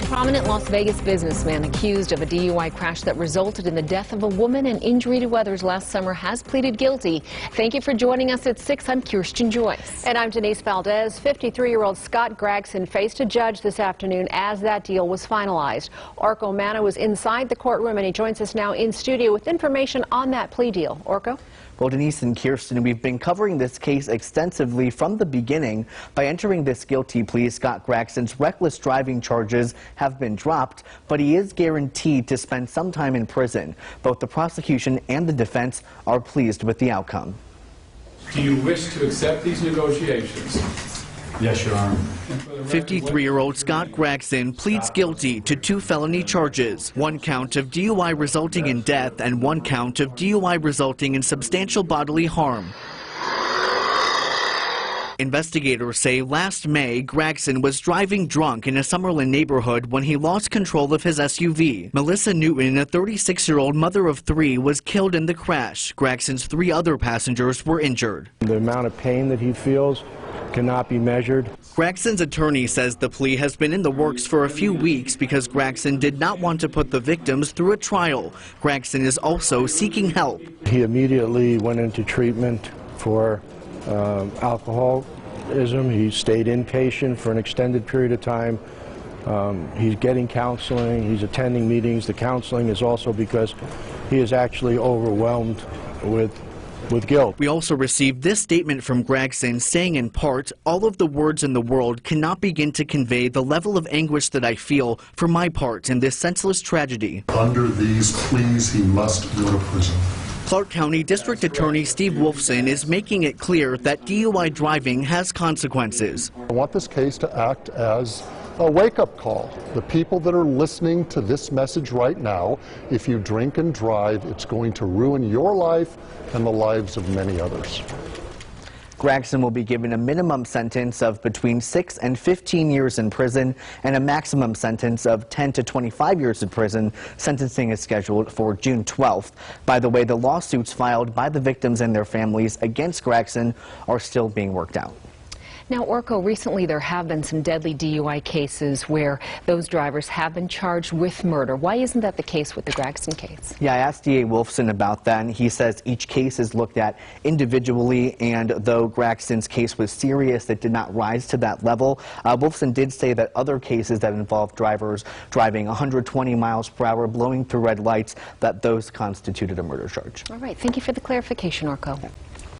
A prominent Las Vegas businessman accused of a DUI crash that resulted in the death of a woman and injury to others last summer has pleaded guilty. Thank you for joining us at 6. I'm Kirsten Joyce. And I'm Denise Valdez. 53-year-old Scott Gragson faced a judge this afternoon as that deal was finalized. Orko Manna was inside the courtroom, and he joins us now in studio with information on that plea deal. Orko? Well, Denise and Kirsten, we've been covering this case extensively from the beginning. By entering this guilty plea, Scott Gragson's reckless driving charges have been dropped, but he is guaranteed to spend some time in prison. Both the prosecution and the defense are pleased with the outcome. Do you wish to accept these negotiations? Yes, Your Honor. 53-year-old Scott Gragson pleads guilty to 2 felony charges, 1 count of DUI resulting in death and 1 count of DUI resulting in substantial bodily harm. Investigators say last May, Gragson was driving drunk in a Summerlin neighborhood when he lost control of his SUV. Melissa Newton, a 36-year-old mother of 3, was killed in the crash. Gragson's 3 other passengers were injured. The amount of pain that he feels cannot be measured. Gragson's attorney says the plea has been in the works for a few weeks because Gragson did not want to put the victims through a trial. Gragson is also seeking help. He immediately went into treatment for alcoholism. He stayed inpatient for an extended period of time. He's getting counseling. He's attending meetings. The counseling is also because he is actually overwhelmed with guilt. We also received this statement from Gragson saying in part, "All of the words in the world cannot begin to convey the level of anguish that I feel for my part in this senseless tragedy." Under these pleas, he must go to prison. Clark County District Attorney Steve Wolfson is making it clear that DUI driving has consequences. I want this case to act as a wake-up call. The people that are listening to this message right now, if you drink and drive, it's going to ruin your life and the lives of many others. Gragson will be given a minimum sentence of between 6 and 15 years in prison and a maximum sentence of 10 to 25 years in prison. Sentencing is scheduled for June 12th. By the way, the lawsuits filed by the victims and their families against Gragson are still being worked out. Now, Orko, recently there have been some deadly DUI cases where those drivers have been charged with murder. Why isn't that the case with the Gragson case? Yeah, I asked DA Wolfson about that, and he says each case is looked at individually, and though Gragson's case was serious, it did not rise to that level. Wolfson did say that other cases that involved drivers driving 120 miles per hour, blowing through red lights, that those constituted a murder charge. All right, thank you for the clarification, Orko.